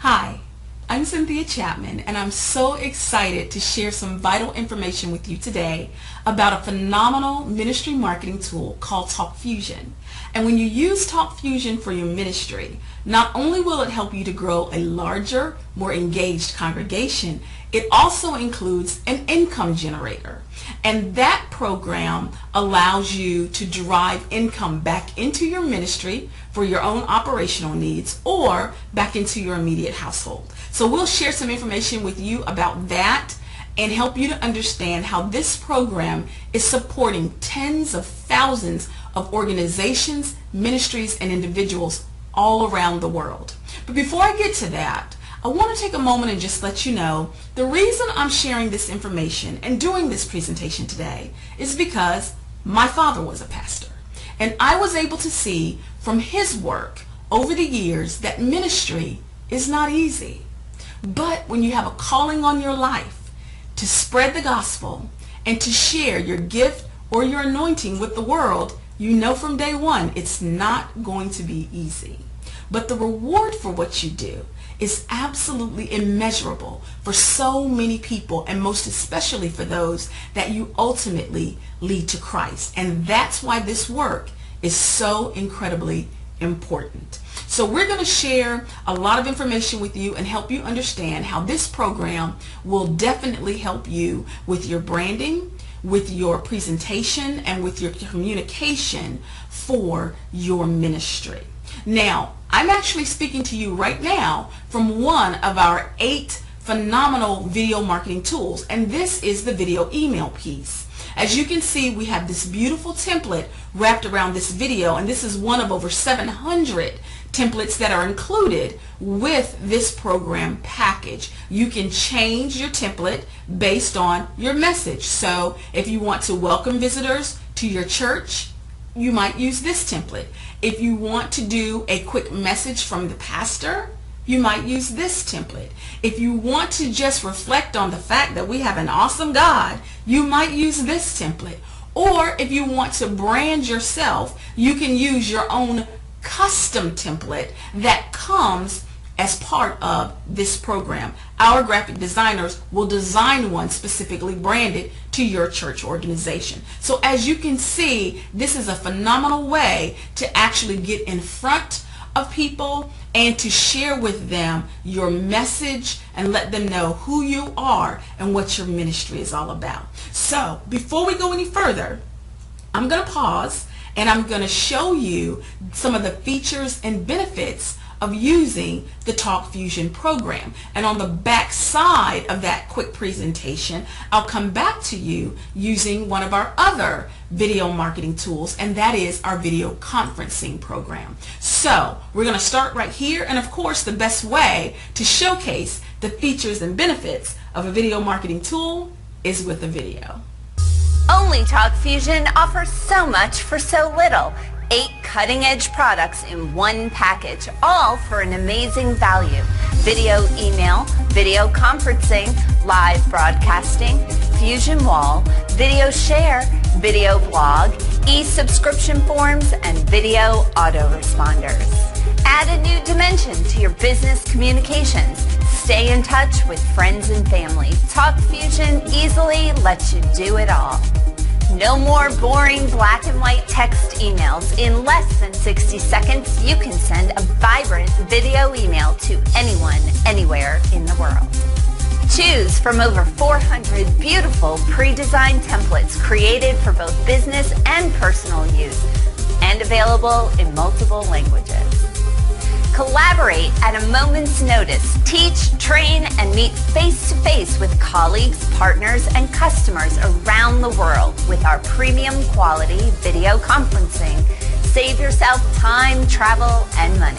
Hi, I'm Cynthia Chapman, and I'm so excited to share some vital information with you today about a phenomenal ministry marketing tool called TalkFusion. And when you use TalkFusion for your ministry, not only will it help you to grow a larger, more engaged congregation, it also includes an income generator. And that program allows you to drive income back into your ministry for your own operational needs or back into your immediate household. So we'll share some information with you about that and help you to understand how this program is supporting tens of thousands of organizations, ministries, and individuals all around the world. But before I get to that, I want to take a moment and just let you know the reason I'm sharing this information and doing this presentation today is because my father was a pastor, and I was able to see from his work over the years that ministry is not easy. But when you have a calling on your life to spread the gospel and to share your gift or your anointing with the world, you know from day one it's not going to be easy. But the reward for what you do is absolutely immeasurable for so many people, and most especially for those that you ultimately lead to Christ. And that's why this work is so incredibly important. So we're going to share a lot of information with you and help you understand how this program will definitely help you with your branding, with your presentation, and with your communication for your ministry. Now, I'm actually speaking to you right now from one of our 8 phenomenal video marketing tools, and this is the video email piece. As you can see, we have this beautiful template wrapped around this video, and this is one of over 700 templates that are included with this program package. You can change your template based on your message. So if you want to welcome visitors to your church, you might use this template. If you want to do a quick message from the pastor, you might use this template. If you want to just reflect on the fact that we have an awesome God, you might use this template. Or if you want to brand yourself, you can use your own custom template that comes as part of this program. Our graphic designers will design one specifically branded to your church organization. So as you can see, this is a phenomenal way to actually get in front of people and to share with them your message and let them know who you are and what your ministry is all about. So before we go any further, I'm going to pause and I'm going to show you some of the features and benefits of using the TalkFusion program. And on the back side of that quick presentation, I'll come back to you using one of our other video marketing tools, and that is our video conferencing program. So we're going to start right here, and of course the best way to showcase the features and benefits of a video marketing tool is with a video. Only TalkFusion offers so much for so little. 8 cutting-edge products in one package, all for an amazing value. Video email, video conferencing, live broadcasting, Fusion Wall, video share, video blog, e-subscription forms, and video autoresponders. Add a new dimension to your business communications. Stay in touch with friends and family. TalkFusion easily lets you do it all. No more boring black and white text emails. In less than 60 seconds, you can send a vibrant video email to anyone, anywhere in the world. Choose from over 400 beautiful pre-designed templates created for both business and personal use and available in multiple languages. Collaborate at a moment's notice. Teach, train, and meet face-to-face with colleagues, partners, and customers around the world with our premium quality video conferencing. Save yourself time, travel, and money.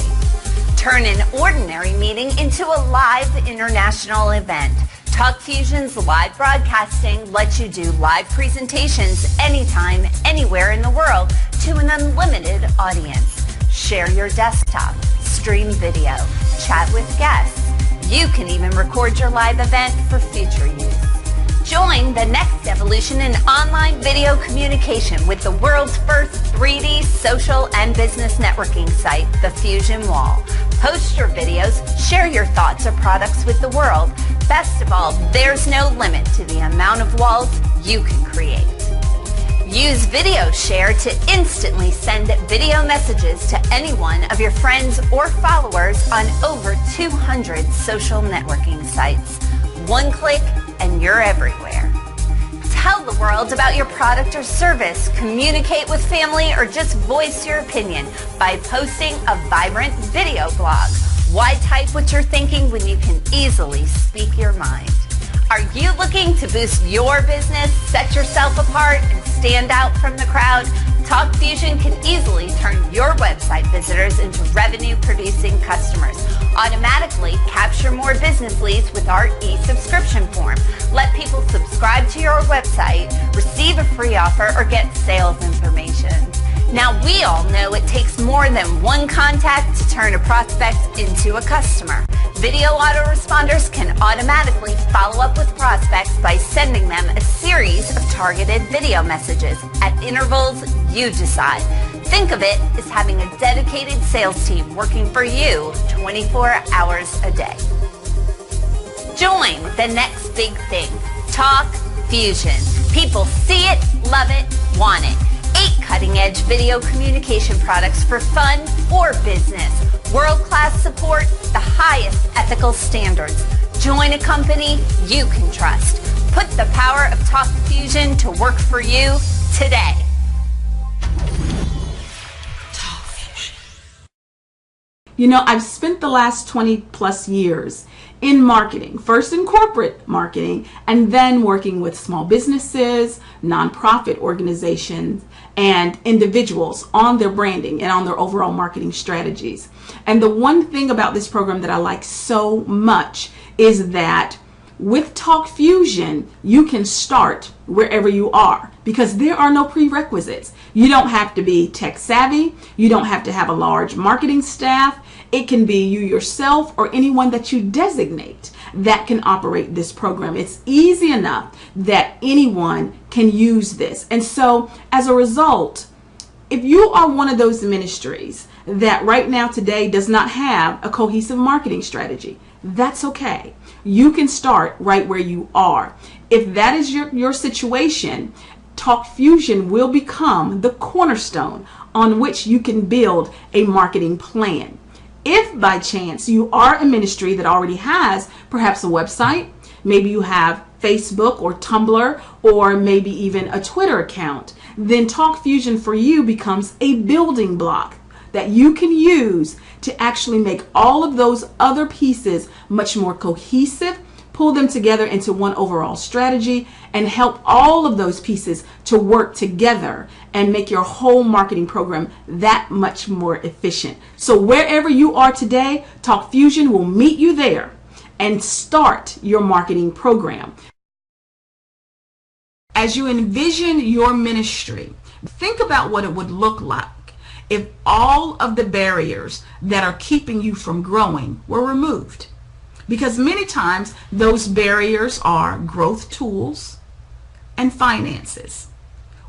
Turn an ordinary meeting into a live international event. TalkFusion's live broadcasting lets you do live presentations anytime, anywhere in the world to an unlimited audience. Share your desktop, stream video, chat with guests. You can even record your live event for future use. Join the next evolution in online video communication with the world's first 3D social and business networking site, the Fusion Wall. Post your videos, share your thoughts or products with the world. Best of all, there's no limit to the amount of walls you can create. Use Video Share to instantly send video messages to any one of your friends or followers on over 200 social networking sites. One click and you're everywhere. Tell the world about your product or service, communicate with family, or just voice your opinion by posting a vibrant video blog. Why type what you're thinking when you can easily speak your mind? Are you looking to boost your business, set yourself apart, and stand out from the crowd? TalkFusion can easily turn your website visitors into revenue-producing customers. Automatically capture more business leads with our e-subscription form. Let people subscribe to your website, receive a free offer, or get sales information. Now, we all know it takes more than one contact to turn a prospect into a customer. Video autoresponders can automatically follow up with prospects by sending them a series of targeted video messages at intervals you decide. Think of it as having a dedicated sales team working for you 24 hours a day. Join the next big thing, TalkFusion. People see it, love it, want it. 8 cutting-edge video communication products for fun or business. World-class support, the highest ethical standards. Join a company you can trust. Put the power of TalkFusion to work for you today. You know, I've spent the last 20 plus years in marketing, first in corporate marketing, and then working with small businesses, nonprofit organizations, and individuals on their branding and on their overall marketing strategies. And the one thing about this program that I like so much is that with TalkFusion, you can start wherever you are because there are no prerequisites. You don't have to be tech savvy. You don't have to have a large marketing staff. It can be you yourself or anyone that you designate that can operate this program. It's easy enough that anyone can use this. And so as a result, if you are one of those ministries that right now today does not have a cohesive marketing strategy, that's okay. You can start right where you are. If that is your situation, TalkFusion will become the cornerstone on which you can build a marketing plan. If by chance you are a ministry that already has perhaps a website, maybe you have Facebook or Tumblr, or maybe even a Twitter account, then TalkFusion for you becomes a building block that you can use to actually make all of those other pieces much more cohesive, pull them together into one overall strategy, and help all of those pieces to work together and make your whole marketing program that much more efficient. So wherever you are today, TalkFusion will meet you there and start your marketing program. As you envision your ministry, think about what it would look like if all of the barriers that are keeping you from growing were removed. Because many times those barriers are growth tools and finances.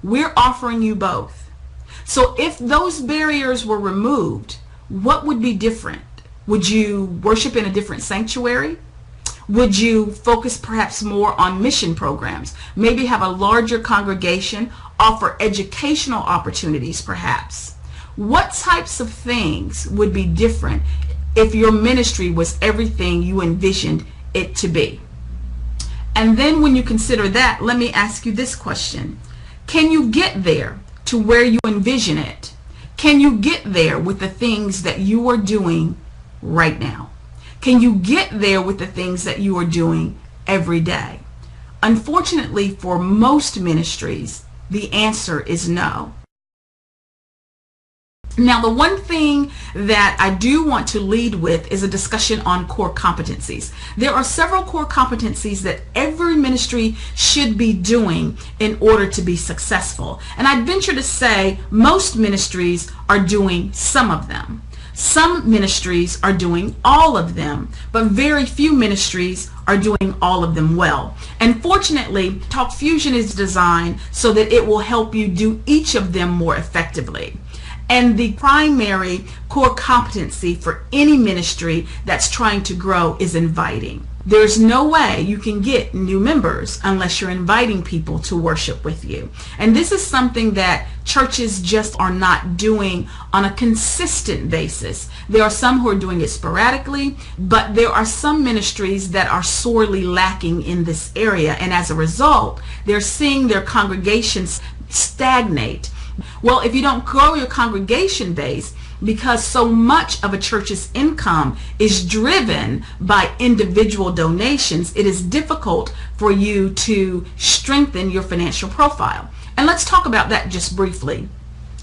We're offering you both. So if those barriers were removed, what would be different? Would you worship in a different sanctuary? Would you focus perhaps more on mission programs? Maybe have a larger congregation, offer educational opportunities perhaps? What types of things would be different if your ministry was everything you envisioned it to be? And then when you consider that, let me ask you this question. Can you get there to where you envision it? Can you get there with the things that you are doing right now? Can you get there with the things that you are doing every day? Unfortunately, for most ministries, the answer is no. Now, the one thing that I do want to lead with is a discussion on core competencies. There are several core competencies that every ministry should be doing in order to be successful. And I'd venture to say most ministries are doing some of them. Some ministries are doing all of them, but very few ministries are doing all of them well. And fortunately, TalkFusion is designed so that it will help you do each of them more effectively. And the primary core competency for any ministry that's trying to grow is inviting. There's no way you can get new members unless you're inviting people to worship with you. And this is something that churches just are not doing on a consistent basis. There are some who are doing it sporadically, but there are some ministries that are sorely lacking in this area. And as a result, they're seeing their congregations stagnate. Well, if you don't grow your congregation base, because so much of a church's income is driven by individual donations, it is difficult for you to strengthen your financial profile. And let's talk about that just briefly.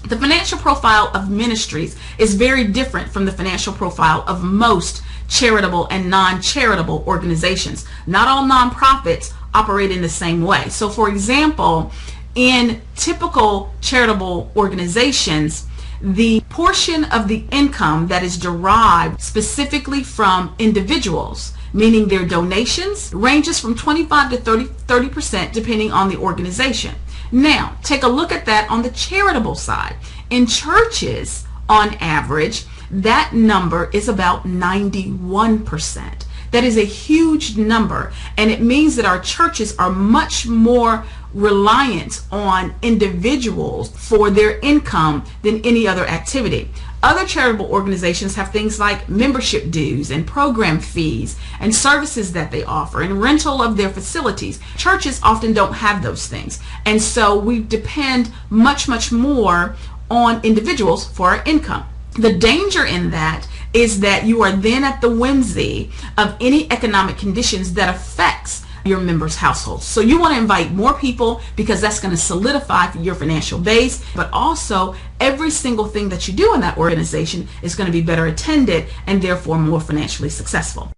The financial profile of ministries is very different from the financial profile of most charitable and non-charitable organizations. Not all nonprofits operate in the same way. So for example, in typical charitable organizations, the portion of the income that is derived specifically from individuals, meaning their donations, ranges from 25 to 30% depending on the organization. Now, take a look at that on the charitable side. In churches, on average, that number is about 91%. That is a huge number, and it means that our churches are much more reliant on individuals for their income than any other activity. Other charitable organizations have things like membership dues and program fees and services that they offer and rental of their facilities. Churches often don't have those things, and so we depend much more on individuals for our income. The danger in that is that you are then at the whimsy of any economic conditions that affects your members' households. So you want to invite more people because that's going to solidify your financial base, but also every single thing that you do in that organization is going to be better attended and therefore more financially successful.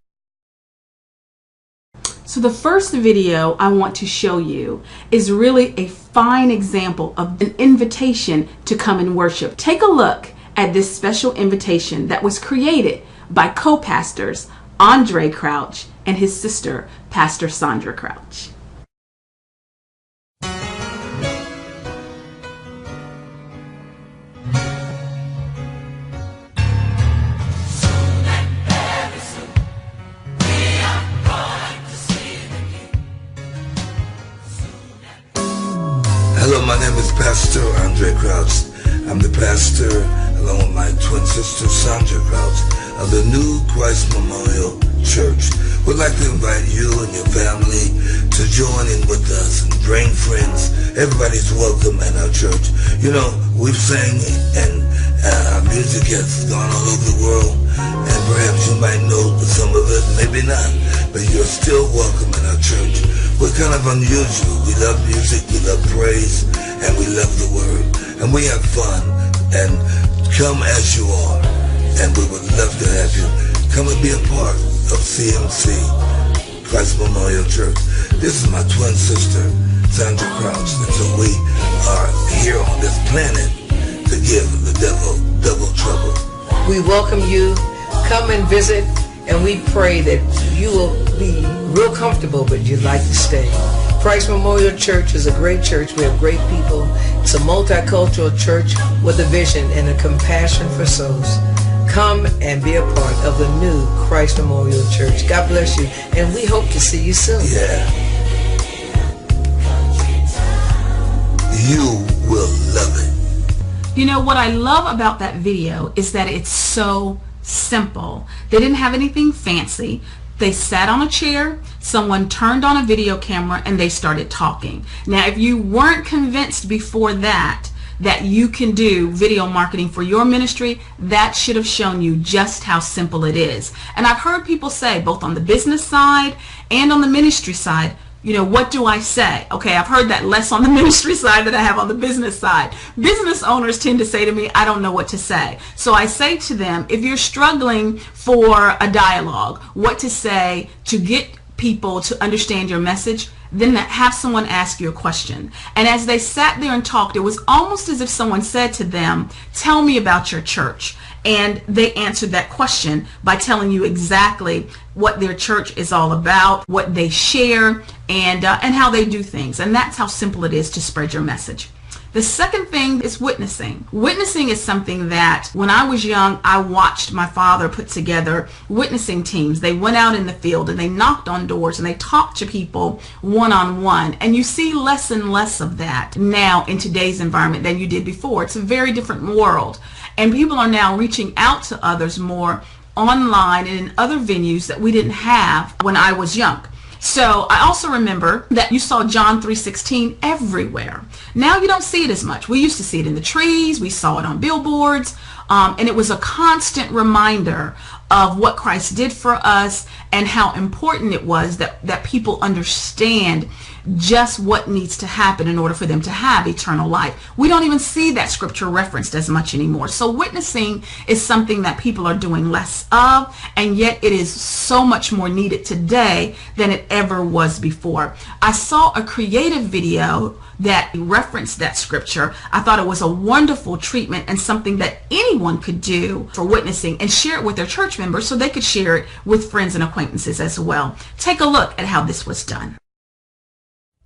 So the first video I want to show you is really a fine example of an invitation to come and worship. Take a look at this special invitation that was created by co-pastors Andre Crouch and his sister, Pastor Sandra Crouch. Hello, my name is Pastor Andre Crouch. I'm the pastor, along with my twin sister Sandra Crouch, of the New Christ Memorial Church. We'd like to invite you and your family to join in with us and bring friends. Everybody's welcome at our church. You know, we've sang and our music has gone all over the world, and perhaps you might know some of it, maybe not, but you're still welcome in our church. We're kind of unusual. We love music, we love praise, and we love the Word. And we have fun, and come as you are, and we would love to have you come and be a part of CMC, Christ Memorial Church. This is my twin sister, Sandra Crouch, and so we are here on this planet to give the devil double trouble. We welcome you. Come and visit, and we pray that you will be real comfortable, but you'd like to stay. Christ Memorial Church is a great church. We have great people. It's a multicultural church with a vision and a compassion for souls. Come and be a part of the new Christ Memorial Church. God bless you, and we hope to see you soon. Yeah. You will love it. You know, what I love about that video is that it's so simple. They didn't have anything fancy. They sat on a chair, someone turned on a video camera, and they started talking. Now, if you weren't convinced before that you can do video marketing for your ministry, that should have shown you just how simple it is. And I've heard people say, both on the business side and on the ministry side, you know, what do I say? Okay, I've heard that less on the ministry side than I have on the business side. Business owners tend to say to me, I don't know what to say. So I say to them, if you're struggling for a dialogue, what to say to get people to understand your message, then have someone ask you a question. And as they sat there and talked, it was almost as if someone said to them, tell me about your church. And they answered that question by telling you exactly what their church is all about, what they share, and how they do things. And that's how simple it is to spread your message. The second thing is witnessing. Witnessing is something that when I was young, I watched my father put together witnessing teams. They went out in the field and they knocked on doors and they talked to people one-on-one. And you see less and less of that now in today's environment than you did before. It's a very different world. And people are now reaching out to others more online and in other venues that we didn't have when I was young. So I also remember that you saw John 3:16 everywhere. Now you don't see it as much. We used to see it in the trees. We saw it on billboards. And it was a constant reminder of what Christ did for us and how important it was that people understand just what needs to happen in order for them to have eternal life. We don't even see that scripture referenced as much anymore. So witnessing is something that people are doing less of, and yet it is so much more needed today than it ever was before. I saw a creative video that referenced that scripture. I thought it was a wonderful treatment and something that anyone could do for witnessing and share it with their church members so they could share it with friends and acquaintances as well. Take a look at how this was done.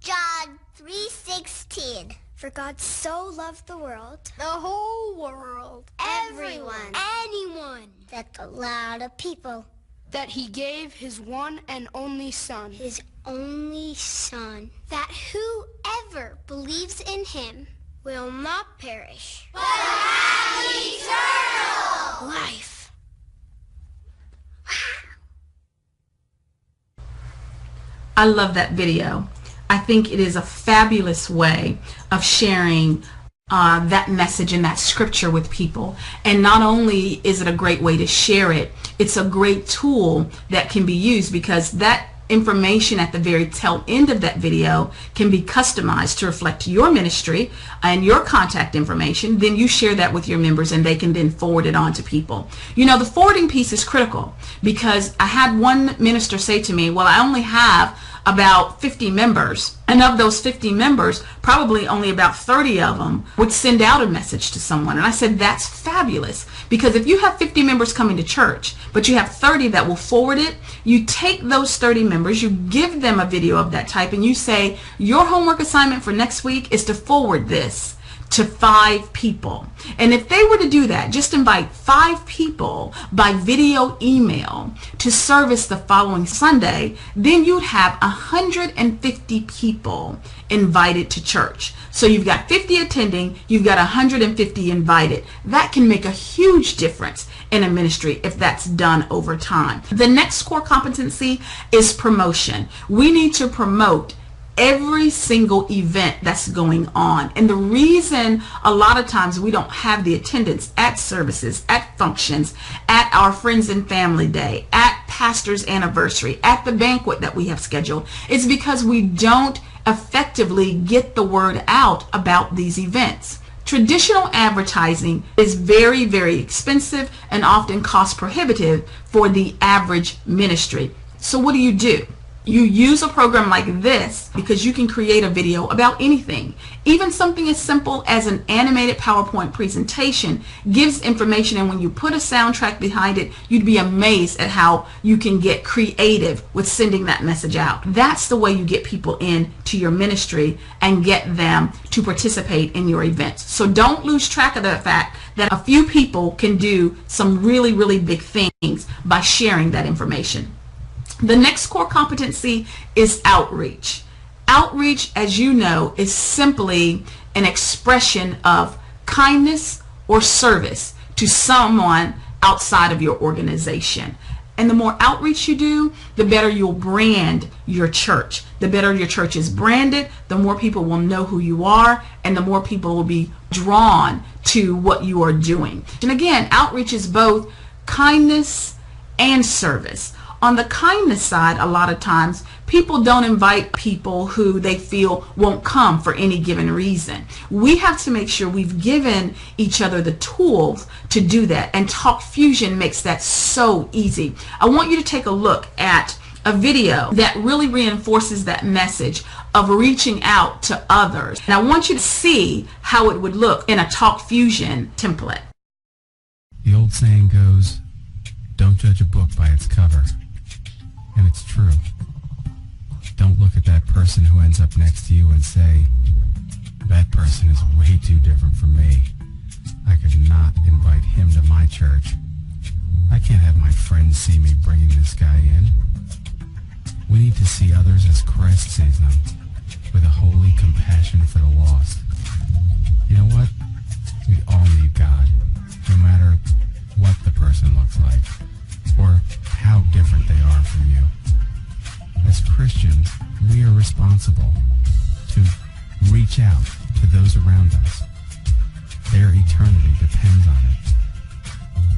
John 3:16. For God so loved the world, the whole world, everyone, anyone, that a lot of people, that he gave his one and only Son, his only Son, that whoever believes in him will not perish, but have eternal life. I love that video. I think it is a fabulous way of sharing that message and that scripture with people. And not only is it a great way to share it, it's a great tool that can be used because that information at the very tail end of that video can be customized to reflect your ministry and your contact information. Then you share that with your members and they can then forward it on to people. You know, the forwarding piece is critical because I had one minister say to me, well, I only have about 50 members, and of those 50 members, probably only about 30 of them would send out a message to someone. And I said, that's fabulous, because if you have 50 members coming to church, but you have 30 that will forward it, you take those 30 members, you give them a video of that type, and you say, your homework assignment for next week is to forward this to 5 people. And if they were to do that, just invite 5 people by video email to service the following Sunday, then you'd have 150 people invited to church. So you've got 50 attending, you've got 150 invited. That can make a huge difference in a ministry if that's done over time. The next core competency is promotion. We need to promote every single event that's going on. And the reason a lot of times we don't have the attendance at services, at functions, at our friends and family day, at pastor's anniversary, at the banquet that we have scheduled, is because we don't effectively get the word out about these events. Traditional advertising is very, very expensive and often cost prohibitive for the average ministry. So what do? You use a program like this because you can create a video about anything. Even something as simple as an animated PowerPoint presentation gives information, and when you put a soundtrack behind it, you'd be amazed at how you can get creative with sending that message out. That's the way you get people in to your ministry and get them to participate in your events. So don't lose track of the fact that a few people can do some really, really big things by sharing that information. The next core competency is outreach. Outreach, as you know, is simply an expression of kindness or service to someone outside of your organization. And the more outreach you do, the better you'll brand your church. The better your church is branded, the more people will know who you are, and the more people will be drawn to what you are doing. And again, outreach is both kindness and service. On the kindness side, a lot of times, people don't invite people who they feel won't come for any given reason. We have to make sure we've given each other the tools to do that, and Talk Fusion makes that so easy. I want you to take a look at a video that really reinforces that message of reaching out to others. And I want you to see how it would look in a Talk Fusion template. The old saying goes, don't judge a book by its cover. And it's true. Don't look at that person who ends up next to you and say, that person person is way too different from me. I could not invite him to my church. I can't have my friends see me bringing this guy in. We need to see others as Christ sees them, with a holy compassion for the lost. You know what? We all need God, no matter what the person looks like, or how different they are from you. As Christians, we are responsible to reach out to those around us. Their eternity depends on it.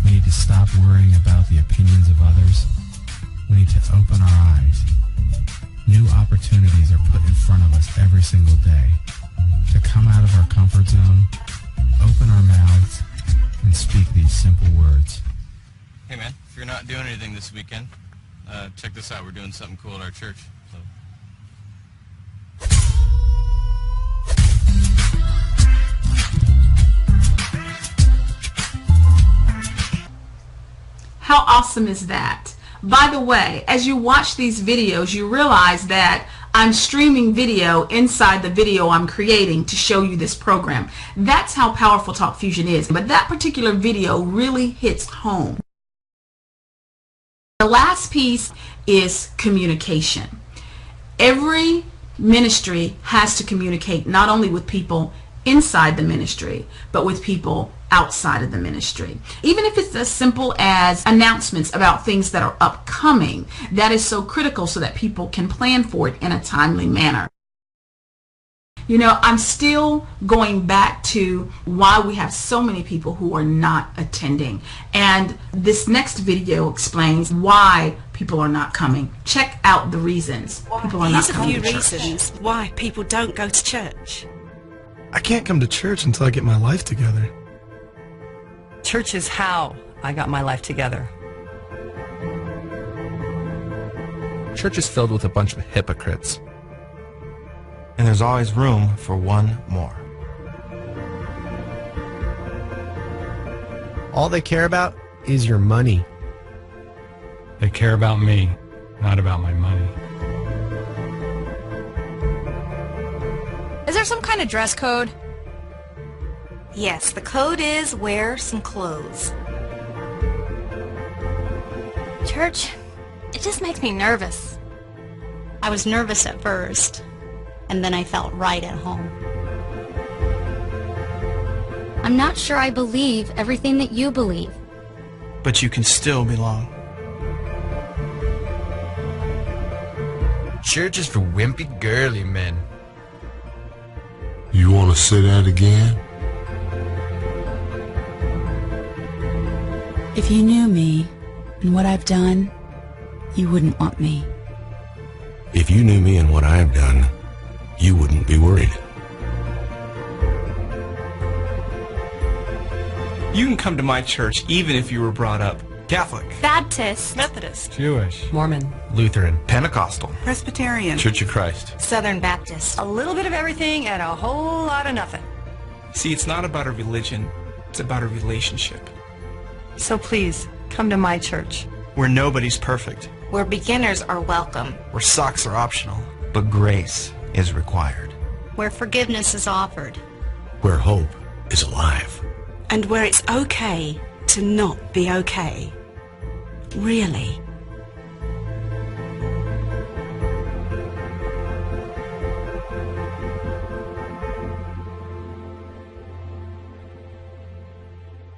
We need to stop worrying about the opinions of others. We need to open our eyes. New opportunities are put in front of us every single day to come out of our comfort zone, open our mouths, and speak these simple words. Hey man, if you're not doing anything this weekend, check this out. We're doing something cool at our church. So. How awesome is that? By the way, as you watch these videos, you realize that I'm streaming video inside the video I'm creating to show you this program. That's how powerful Talk Fusion is. But that particular video really hits home. The last piece is communication. Every ministry has to communicate not only with people inside the ministry, but with people outside of the ministry. Even if it's as simple as announcements about things that are upcoming, that is so critical so that people can plan for it in a timely manner. You know, I'm still going back to why we have so many people who are not attending. And this next video explains why people are not coming. Check out the reasons people are not coming to church. Here's a few reasons why people don't go to church. I can't come to church until I get my life together. Church is how I got my life together. Church is filled with a bunch of hypocrites. And there's always room for one more. All they care about is your money. They care about me, not about my money. Is there some kind of dress code? Yes, the code is wear some clothes. Church, it just makes me nervous. I was nervous at first, and then I felt right at home. I'm not sure I believe everything that you believe. But you can still belong. Church is for wimpy, girly men. You want to say that again? If you knew me and what I've done, you wouldn't want me. If you knew me and what I've done, you wouldn't be worried. You can come to my church even if you were brought up Catholic, Baptist, Methodist, Jewish, Mormon, Lutheran, Pentecostal, Presbyterian, Church of Christ, Southern Baptist. a little bit of everything and a whole lot of nothing. See, it's not about a religion, it's about a relationship. So please, come to my church. Where nobody's perfect. Where beginners are welcome. Where socks are optional. but grace is required. Where forgiveness is offered. Where hope is alive. And where it's okay to not be okay. Really.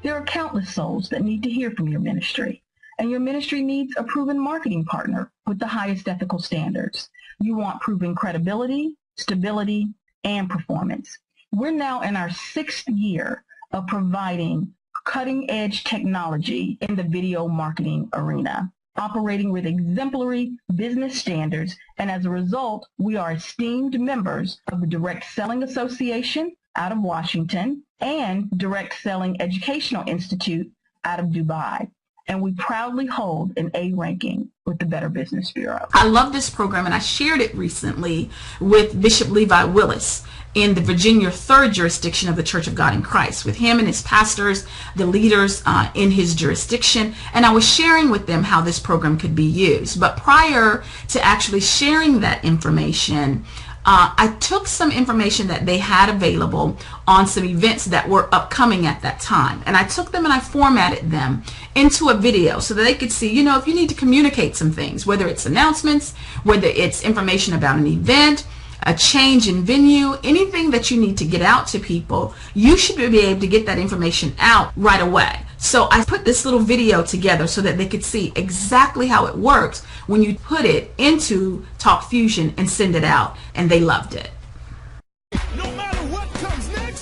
There are countless souls that need to hear from your ministry, and your ministry needs a proven marketing partner with the highest ethical standards. You want proven credibility, stability, and performance. We're now in our 6th year of providing cutting-edge technology in the video marketing arena, operating with exemplary business standards, and as a result, we are esteemed members of the Direct Selling Association out of Washington and Direct Selling Educational Institute out of Dubai. And we proudly hold an A ranking with the Better Business Bureau. I love this program, and I shared it recently with Bishop Levi Willis in the Virginia 3rd jurisdiction of the Church of God in Christ, with him and his pastors, the leaders in his jurisdiction, and I was sharing with them how this program could be used. But prior to actually sharing that information, I took some information that they had available on some events that were upcoming at that time, and I took them and I formatted them into a video so that they could see, you know, if you need to communicate some things, whether it's announcements, whether it's information about an event, a change in venue, anything that you need to get out to people, you should be able to get that information out right away. So I put this little video together so that they could see exactly how it works when you put it into TalkFusion and send it out, and they loved it.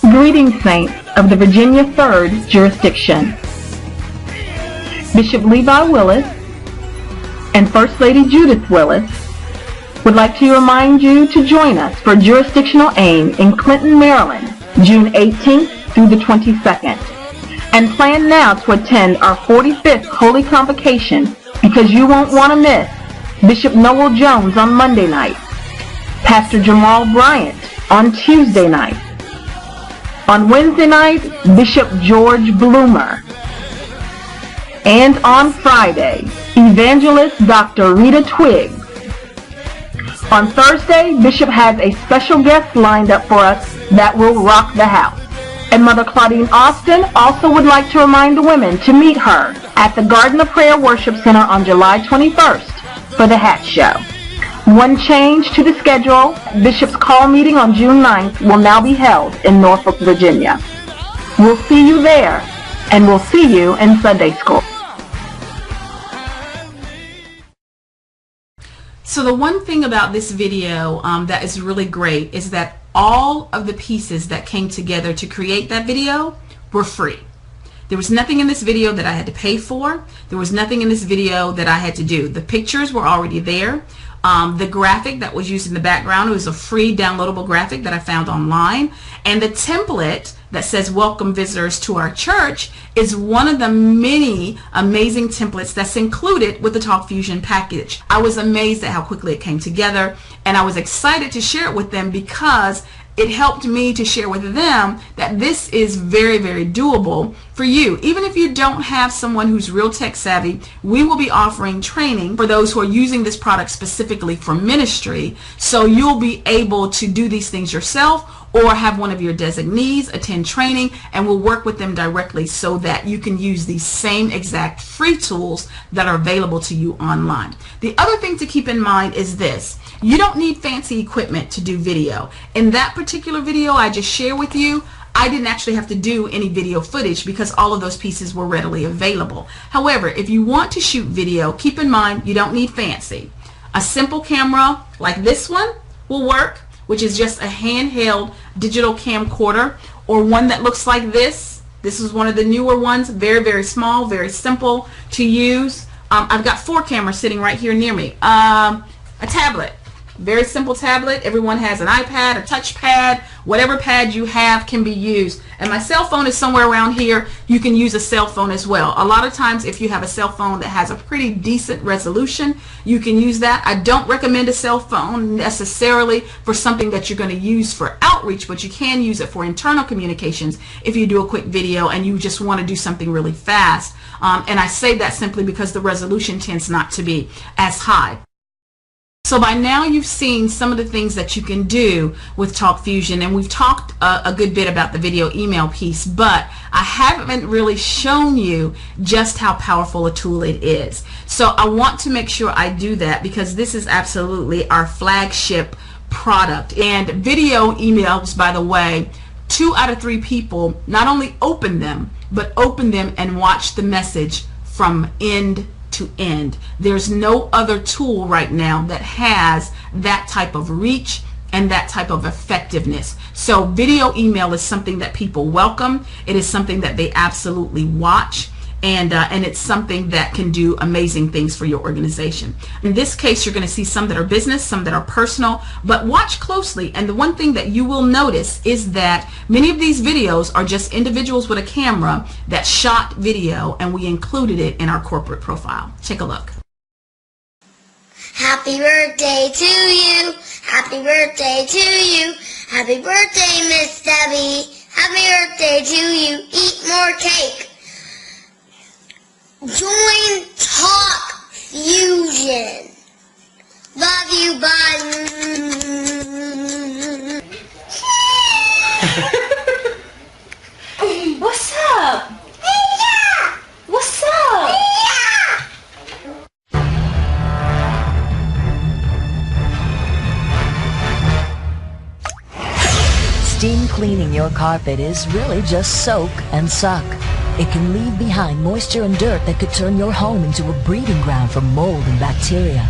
Greetings, saints of the Virginia 3rd Jurisdiction. Bishop Levi Willis and First Lady Judith Willis would like to remind you to join us for Jurisdictional AIM in Clinton, Maryland, June 18th through the 22nd. And plan now to attend our 45th Holy Convocation, because you won't want to miss Bishop Noel Jones on Monday night, Pastor Jamal Bryant on Tuesday night, on Wednesday night, Bishop George Bloomer, and on Friday, Evangelist Dr. Rita Twiggs. On Thursday, Bishop has a special guest lined up for us that will rock the house. And Mother Claudine Austin also would like to remind the women to meet her at the Garden of Prayer Worship Center on July 21st for the Hat Show. One change to the schedule, Bishop's call meeting on June 9th will now be held in Norfolk, Virginia. We'll see you there, and we'll see you in Sunday school. So the one thing about this video that is really great is that all of the pieces that came together to create that video were free. There was nothing in this video that I had to pay for. There was nothing in this video that I had to do. The pictures were already there. The graphic that was used in the background was a free downloadable graphic that I found online. And the template that says welcome visitors to our church is one of the many amazing templates that's included with the TalkFusion package. I was amazed at how quickly it came together, and I was excited to share it with them because it helped me to share with them that this is very, very doable for you. Even if you don't have someone who's real tech savvy, we will be offering training for those who are using this product specifically for ministry, so you'll be able to do these things yourself or have one of your designees attend training, and we'll work with them directly so that you can use these same exact free tools that are available to you online. The other thing to keep in mind is this. You don't need fancy equipment to do video. In that particular video I just shared with you, I didn't actually have to do any video footage because all of those pieces were readily available. However, if you want to shoot video, keep in mind you don't need fancy. A simple camera like this one will work, which is just a handheld digital camcorder, or one that looks like this. This is one of the newer ones, very, very small, very simple to use. I've got 4 cameras sitting right here near me. A tablet. Very simple tablet. Everyone has an iPad, a touch pad, whatever pad you have can be used. And my cell phone is somewhere around here. You can use a cell phone as well. A lot of times if you have a cell phone that has a pretty decent resolution, you can use that. I don't recommend a cell phone necessarily for something that you're going to use for outreach, but you can use it for internal communications if you do a quick video and you just want to do something really fast. And I say that simply because the resolution tends not to be as high. So by now you've seen some of the things that you can do with TalkFusion, and we've talked a good bit about the video email piece, but I haven't really shown you just how powerful a tool it is. So I want to make sure I do that because this is absolutely our flagship product. And video emails, by the way, 2 out of 3 people not only open them, but open them and watch the message from end to end. There's no other tool right now that has that type of reach and that type of effectiveness. So video email is something that people welcome. It is something that they absolutely watch, and it's something that can do amazing things for your organization. In this case, you're going to see some that are business, some that are personal, but watch closely. And the one thing that you will notice is that many of these videos are just individuals with a camera that shot video, and we included it in our corporate profile. Take a look. Happy birthday to you. Happy birthday to you. Happy birthday, Miss Debbie. Happy birthday to you. Eat more cake. Join TalkFusion. Love you, bye. cleaning your carpet is really just soak and suck. It can leave behind moisture and dirt that could turn your home into a breeding ground for mold and bacteria.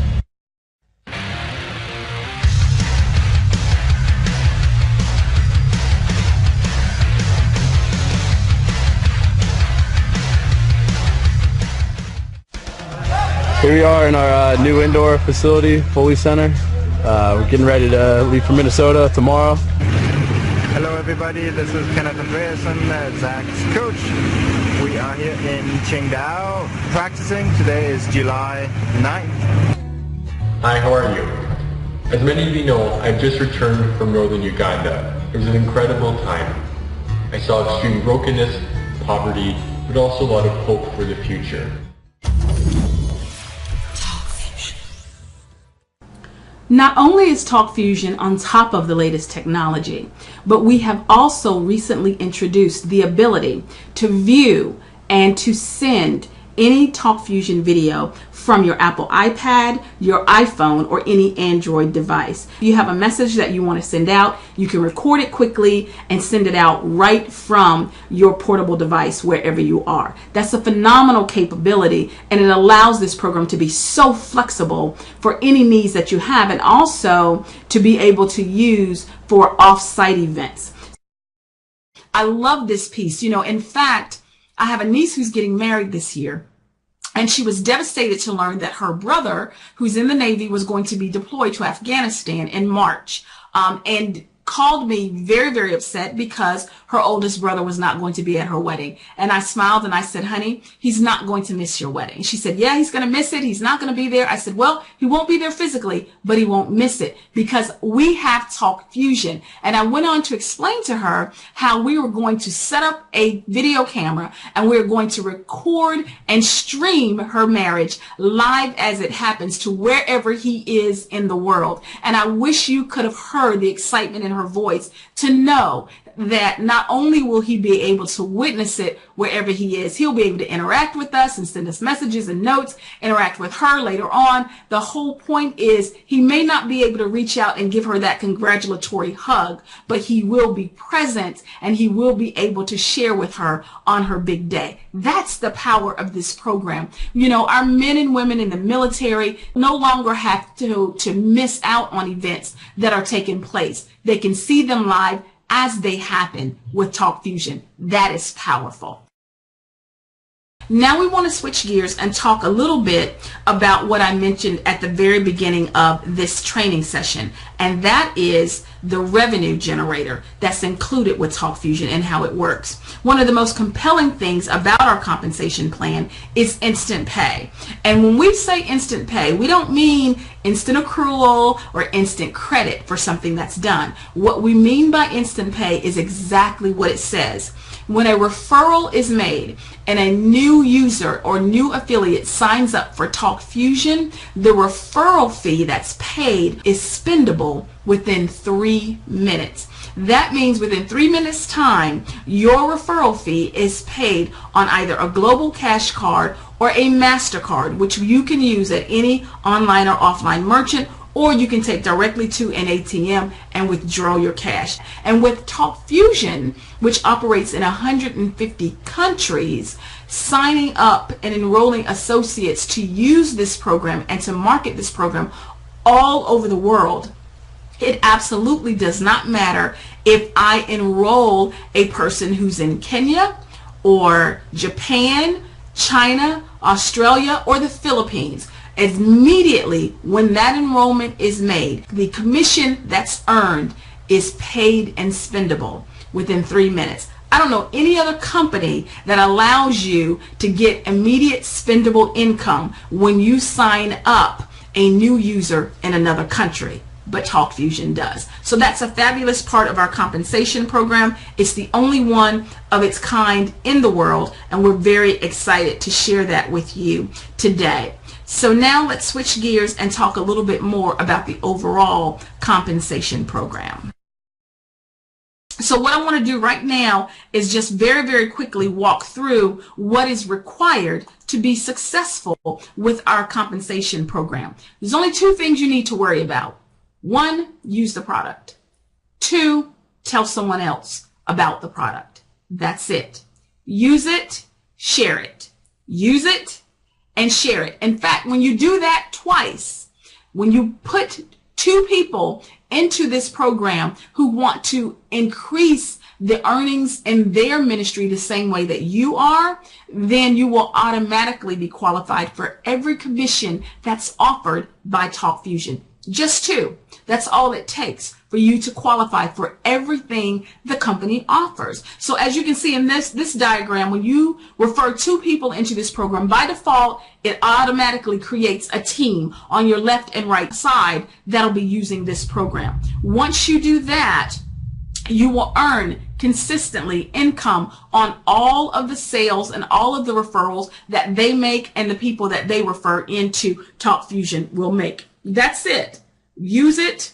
Here we are in our new indoor facility, Foley Center. We're getting ready to leave for Minnesota tomorrow. Hello everybody, this is Kenneth Andreasen, Zach's coach. We are here in Qingdao practicing. Today is July 9th. Hi, how are you? As many of you know, I've just returned from northern Uganda. It was an incredible time. I saw extreme brokenness, poverty, but also a lot of hope for the future. Not only is TalkFusion on top of the latest technology, but we have also recently introduced the ability to view and to send any TalkFusion video from your Apple iPad, your iPhone, or any Android device. If you have a message that you want to send out, you can record it quickly and send it out right from your portable device wherever you are. That's a phenomenal capability, and it allows this program to be so flexible for any needs that you have, and also to be able to use for off-site events. I love this piece. You know, in fact, I have a niece who's getting married this year, and she was devastated to learn that her brother, who's in the Navy, was going to be deployed to Afghanistan in March, and called me very, very upset because her oldest brother was not going to be at her wedding. And I smiled and I said, honey, he's not going to miss your wedding. She said, yeah, he's going to miss it. He's not going to be there. I said, well, he won't be there physically, but he won't miss it because we have TalkFusion. And I went on to explain to her how we were going to set up a video camera and we're going to record and stream her marriage live as it happens to wherever he is in the world. And I wish you could have heard the excitement in her voice to know that not only will he be able to witness it wherever he is, he'll be able to interact with us and send us messages and notes, interact with her later on. The whole point is he may not be able to reach out and give her that congratulatory hug, but he will be present and he will be able to share with her on her big day. That's the power of this program. You know, our men and women in the military no longer have to miss out on events that are taking place. They can see them live as they happen with TalkFusion. That is powerful. Now we want to switch gears and talk a little bit about what I mentioned at the very beginning of this training session, and that is the revenue generator that's included with TalkFusion and how it works. One of the most compelling things about our compensation plan is instant pay. And when we say instant pay, we don't mean instant accrual or instant credit for something that's done. What we mean by instant pay is exactly what it says. When a referral is made and a new user or new affiliate signs up for TalkFusion, the referral fee that's paid is spendable within 3 minutes. That means within 3 minutes time, your referral fee is paid on either a Global Cash Card or a MasterCard, which you can use at any online or offline merchant, or you can take directly to an ATM and withdraw your cash. And with TalkFusion, which operates in 150 countries, signing up and enrolling associates to use this program and to market this program all over the world, it absolutely does not matter if I enroll a person who's in Kenya or Japan, China, Australia, or the Philippines. Immediately when that enrollment is made, the commission that's earned is paid and spendable within 3 minutes. I don't know any other company that allows you to get immediate spendable income when you sign up a new user in another country, but TalkFusion does. So that's a fabulous part of our compensation program. It's the only one of its kind in the world, and we're very excited to share that with you today. So now let's switch gears and talk a little bit more about the overall compensation program. So what I want to do right now is just very, very quickly walk through what is required to be successful with our compensation program. There's only 2 things you need to worry about. 1, use the product. 2, tell someone else about the product. That's it. Use it, share it. Use it and share it. In fact, when you do that twice, when you put 2 people into this program who want to increase the earnings in their ministry the same way that you are, then you will automatically be qualified for every commission that's offered by TalkFusion. Just 2. That's all it takes for you to qualify for everything the company offers. So as you can see in this diagram, when you refer 2 people into this program, by default, it automatically creates a team on your left and right side that'll be using this program. Once you do that, you will earn consistently income on all of the sales and all of the referrals that they make and the people that they refer into TalkFusion will make. That's it. Use it,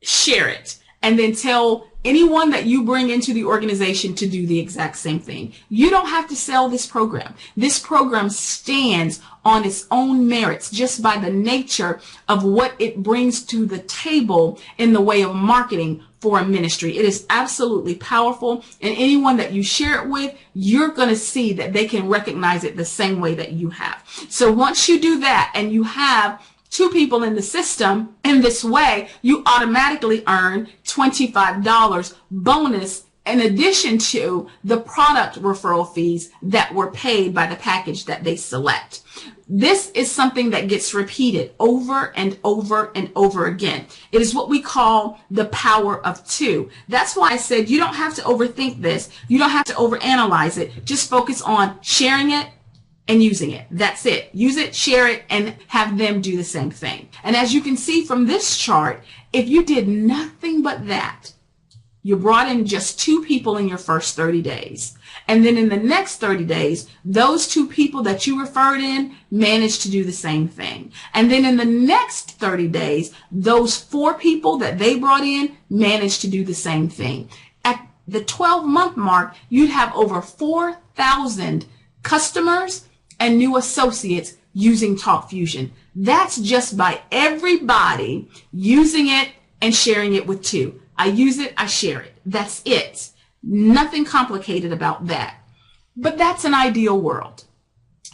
share it, and then tell anyone that you bring into the organization to do the exact same thing. You don't have to sell this program. This program stands on its own merits just by the nature of what it brings to the table in the way of marketing for a ministry. It is absolutely powerful, and anyone that you share it with, you're going to see that they can recognize it the same way that you have. So once you do that and you have 2 people in the system in this way, you automatically earn $25 bonus in addition to the product referral fees that were paid by the package that they select. This is something that gets repeated over and over and over again. It is what we call the power of 2. That's why I said you don't have to overthink this. You don't have to overanalyze it. Just focus on sharing it and using it. That's it. Use it, share it, and have them do the same thing. And as you can see from this chart, if you did nothing but that, you brought in just 2 people in your first 30 days. And then in the next 30 days, those 2 people that you referred in managed to do the same thing. And then in the next 30 days, those 4 people that they brought in managed to do the same thing. At the 12-month mark, you'd have over 4,000 customers and new associates using TalkFusion. That's just by everybody using it and sharing it with 2. I use it, I share it. That's it. Nothing complicated about that. But that's an ideal world.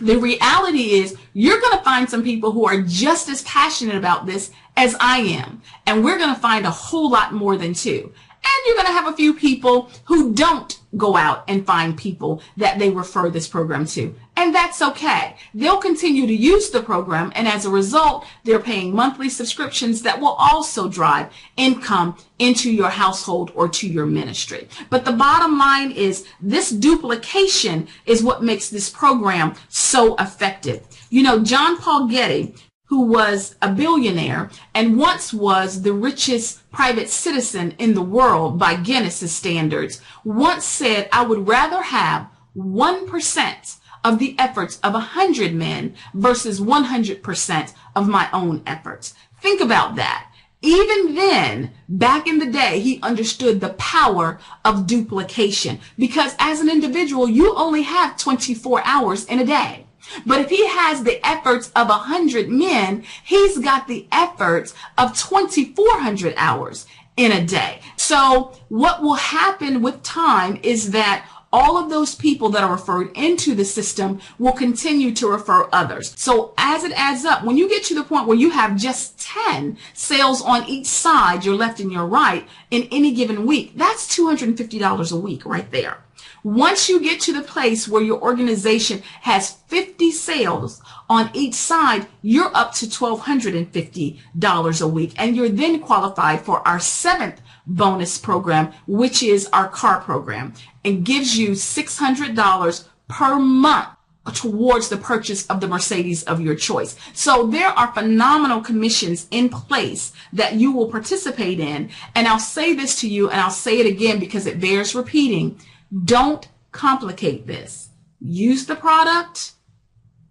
The reality is you're going to find some people who are just as passionate about this as I am. And we're going to find a whole lot more than 2. And you're going to have a few people who don't go out and find people that they refer this program to. And that's okay. They'll continue to use the program, and as a result, they're paying monthly subscriptions that will also drive income into your household or to your ministry. But the bottom line is this duplication is what makes this program so effective. You know, John Paul Getty, who was a billionaire and once was the richest private citizen in the world by Guinness's standards, once said, I would rather have 1% of the efforts of 100 men versus 100% of my own efforts. Think about that. Even then, back in the day, he understood the power of duplication because as an individual, you only have 24 hours in a day. But if he has the efforts of 100 men, he's got the efforts of 2,400 hours in a day. So what will happen with time is that all of those people that are referred into the system will continue to refer others. So as it adds up, when you get to the point where you have just 10 sales on each side, your left and your right, in any given week, that's $250 a week right there. Once you get to the place where your organization has 50 sales on each side, you're up to $1,250 a week. And you're then qualified for our 7th bonus program, which is our car program, and gives you $600 per month towards the purchase of the Mercedes of your choice. So there are phenomenal commissions in place that you will participate in. And I'll say this to you, and I'll say it again because it bears repeating. Don't complicate this. Use the product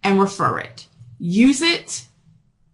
and refer it. Use it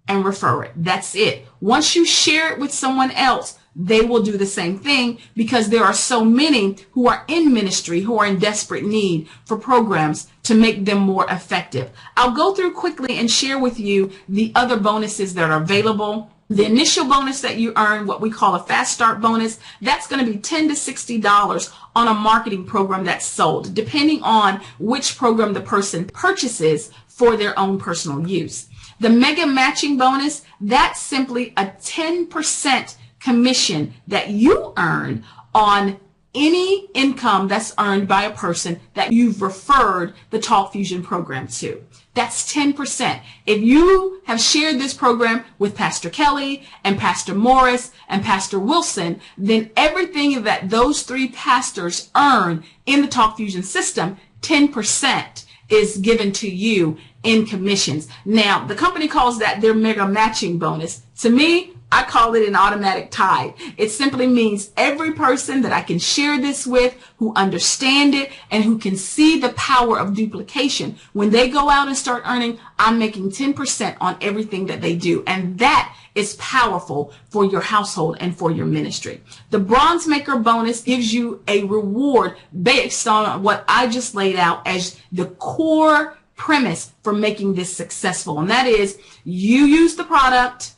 and refer it. That's it. Once you share it with someone else, they will do the same thing because there are so many who are in ministry who are in desperate need for programs to make them more effective. I'll go through quickly and share with you the other bonuses that are available The initial bonus that you earn, what we call a fast start bonus, that's going to be $10 to $60 on a marketing program that's sold, depending on which program the person purchases for their own personal use. The mega matching bonus, that's simply a 10% commission that you earn on any income that's earned by a person that you've referred the Talk Fusion program to. That's 10%. If you have shared this program with Pastor Kelly and Pastor Morris and Pastor Wilson, then everything that those three pastors earn in the Talk Fusion system, 10% is given to you in commissions. Now, the company calls that their mega matching bonus. To me, I call it an automatic tithe. It simply means every person that I can share this with, who understand it and who can see the power of duplication, when they go out and start earning, I'm making 10% on everything that they do. And that is powerful for your household and for your ministry. The Bronze Maker bonus gives you a reward based on what I just laid out as the core premise for making this successful. And that is, you use the product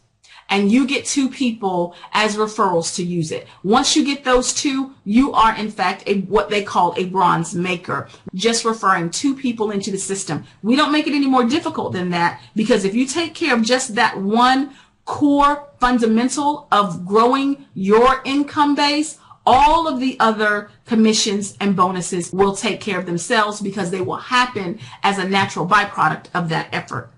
and you get 2 people as referrals to use it. Once you get those 2, you are in fact what they call a bronze maker, just referring 2 people into the system. We don't make it any more difficult than that, because if you take care of just that one core fundamental of growing your income base, all of the other commissions and bonuses will take care of themselves, because they will happen as a natural byproduct of that effort.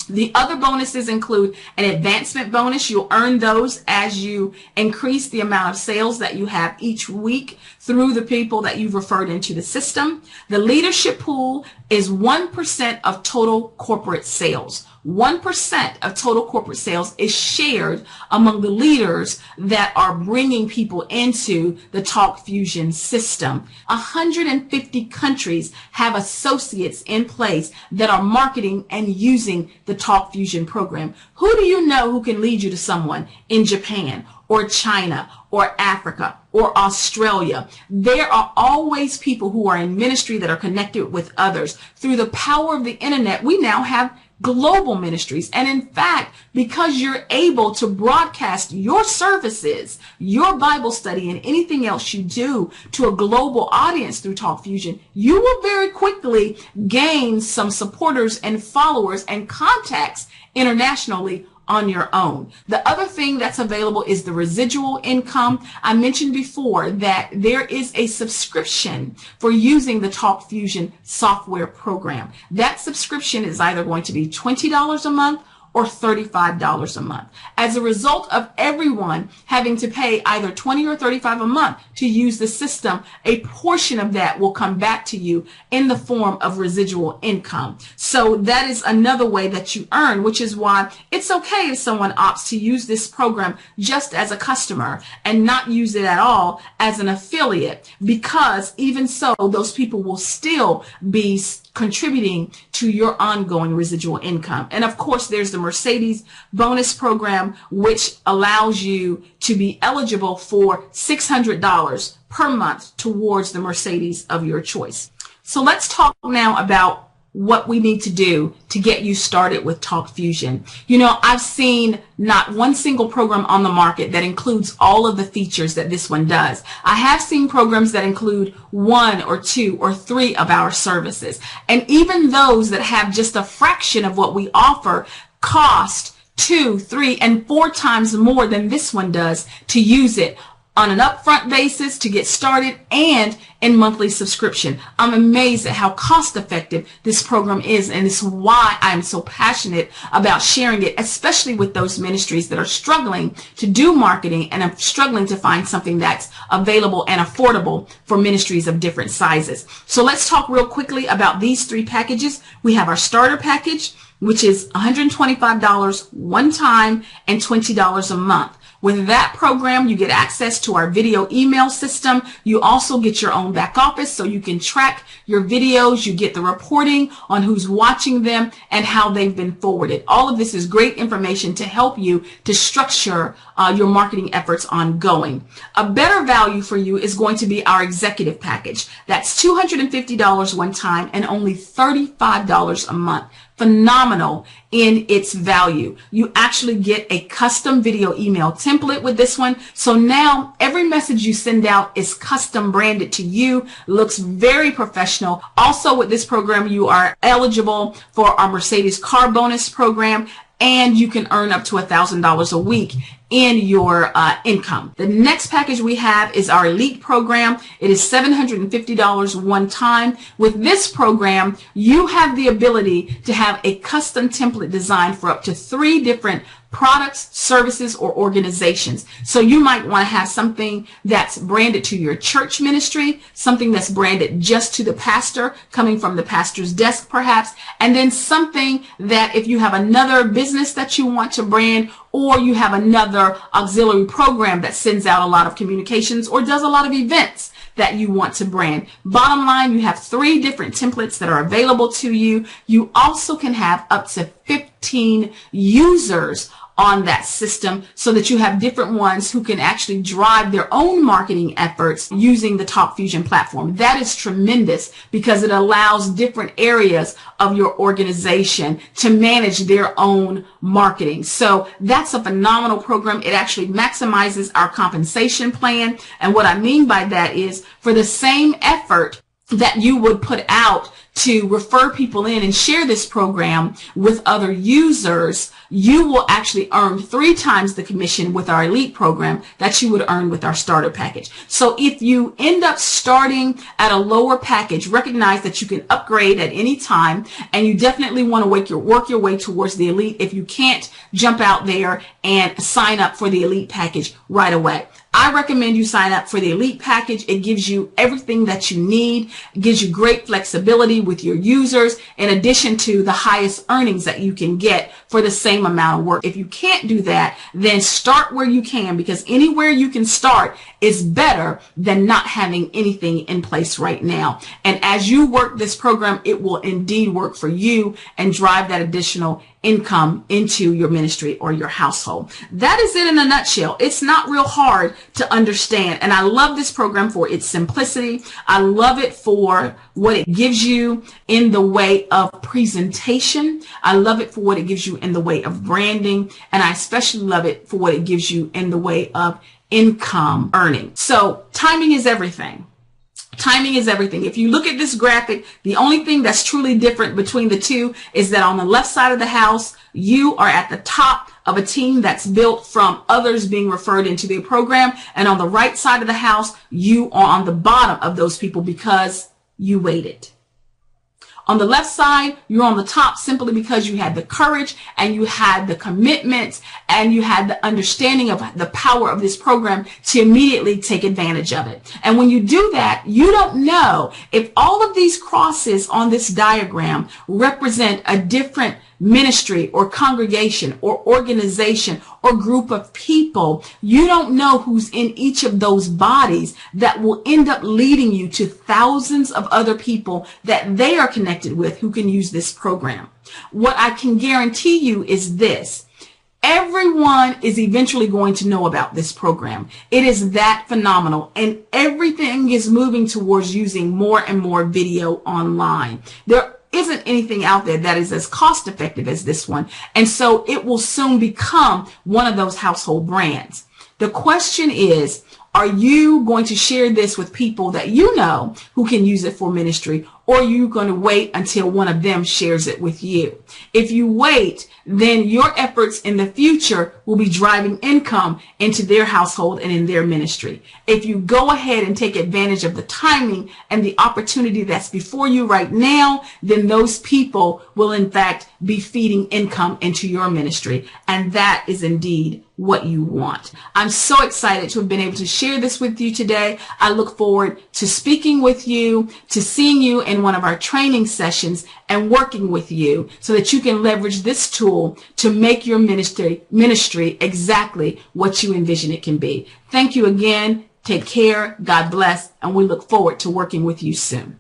The other bonuses include an advancement bonus. You'll earn those as you increase the amount of sales that you have each week through the people that you've referred into the system. The leadership pool is 1% of total corporate sales. 1% of total corporate sales is shared among the leaders that are bringing people into the Talk Fusion system. 150 countries have associates in place that are marketing and using the Talk Fusion program. Who do you know who can lead you to someone in Japan or China or Africa or Australia? There are always people who are in ministry that are connected with others. Through the power of the internet, we now have global ministries. And in fact, because you're able to broadcast your services, your Bible study, and anything else you do to a global audience through Talk Fusion, you will very quickly gain some supporters and followers and contacts internationally on your own. The other thing that's available is the residual income. I mentioned before that there is a subscription for using the Talk Fusion software program. That subscription is either going to be $20 a month or $35 a month. As a result of everyone having to pay either $20 or $35 a month to use the system, a portion of that will come back to you in the form of residual income. So that is another way that you earn, which is why it's okay if someone opts to use this program just as a customer and not use it at all as an affiliate, because even so, those people will still be contributing to your ongoing residual income. And of course, there's the Mercedes bonus program, which allows you to be eligible for $600 per month towards the Mercedes of your choice. So let's talk now about what we need to do to get you started with Talk Fusion. You know, I've seen not one single program on the market that includes all of the features that this one does. I have seen programs that include 1 or 2 or 3 of our services. And even those that have just a fraction of what we offer cost 2, 3, and 4 times more than this one does to use it on an upfront basis to get started and in monthly subscription. I'm amazed at how cost effective this program is, and it's why I'm so passionate about sharing it, especially with those ministries that are struggling to do marketing and are struggling to find something that's available and affordable for ministries of different sizes. So let's talk real quickly about these 3 packages. We have our starter package, which is $125 one time and $20 a month. With that program, you get access to our video email system. You also get your own back office so you can track your videos. You get the reporting on who's watching them and how they've been forwarded. All of this is great information to help you to structure your marketing efforts ongoing. A better value for you is going to be our executive package. That's $250 one time and only $35 a month. phenomenal in its value. You actually get a custom video email template with this one. So now every message you send out is custom branded to you, looks very professional. Also with this program, you are eligible for our Mercedes car bonus program, and you can earn up to $1,000 a week in your income. The next package we have is our Elite program. It is $750 one time. With this program, you have the ability to have a custom template designed for up to 3 different products, services, or organizations. So you might want to have something that's branded to your church ministry, something that's branded just to the pastor, coming from the pastor's desk perhaps, and then something that if you have another business that you want to brand, or you have another auxiliary program that sends out a lot of communications or does a lot of events that you want to brand. Bottom line, you have 3 different templates that are available to you. You also can have up to 15 users on that system so that you have different ones who can actually drive their own marketing efforts using the TalkFusion platform. That is tremendous because it allows different areas of your organization to manage their own marketing. So that's a phenomenal program. It actually maximizes our compensation plan. And what I mean by that is for the same effort that you would put out to refer people in and share this program with other users, you will actually earn 3 times the commission with our Elite program that you would earn with our starter package. So if you end up starting at a lower package, recognize that you can upgrade at any time, and you definitely want to work your way towards the Elite if you can't jump out there and sign up for the Elite package right away. I recommend you sign up for the Elite package. It gives you everything that you need. It gives you great flexibility with your users, in addition to the highest earnings that you can get for the same amount of work. If you can't do that, then start where you can, because anywhere you can start is better than not having anything in place right now. And as you work this program, it will indeed work for you and drive that additional income into your ministry or your household. That is it in a nutshell. It's not real hard to understand. And I love this program for its simplicity. I love it for what it gives you in the way of presentation. I love it for what it gives you in the way of branding. And I especially love it for what it gives you in the way of income earning. So timing is everything. Timing is everything. If you look at this graphic, the only thing that's truly different between the two is that on the left side of the house, you are at the top of a team that's built from others being referred into the program. And on the right side of the house, you are on the bottom of those people because you waited. On the left side, you're on the top simply because you had the courage and you had the commitment and you had the understanding of the power of this program to immediately take advantage of it. And when you do that, you don't know if all of these crosses on this diagram represent a different ministry or congregation or organization or group of people. You don't know who's in each of those bodies that will end up leading you to thousands of other people that they are connected with who can use this program. What I can guarantee you is this: everyone is eventually going to know about this program. It is that phenomenal, and everything is moving towards using more and more video online. There isn't anything out there that is as cost effective as this one, and so it will soon become one of those household brands. The question is, are you going to share this with people that you know who can use it for ministry, or are you going to wait until one of them shares it with you? If you wait, then your efforts in the future will be driving income into their household and in their ministry. If you go ahead and take advantage of the timing and the opportunity that's before you right now, then those people will in fact be feeding income into your ministry. And that is indeed what you want. I'm so excited to have been able to share this with you today. I look forward to speaking with you, to seeing you in one of our training sessions and working with you so that you can leverage this tool to make your ministry exactly what you envision it can be. Thank you again. Take care. God bless. And we look forward to working with you soon.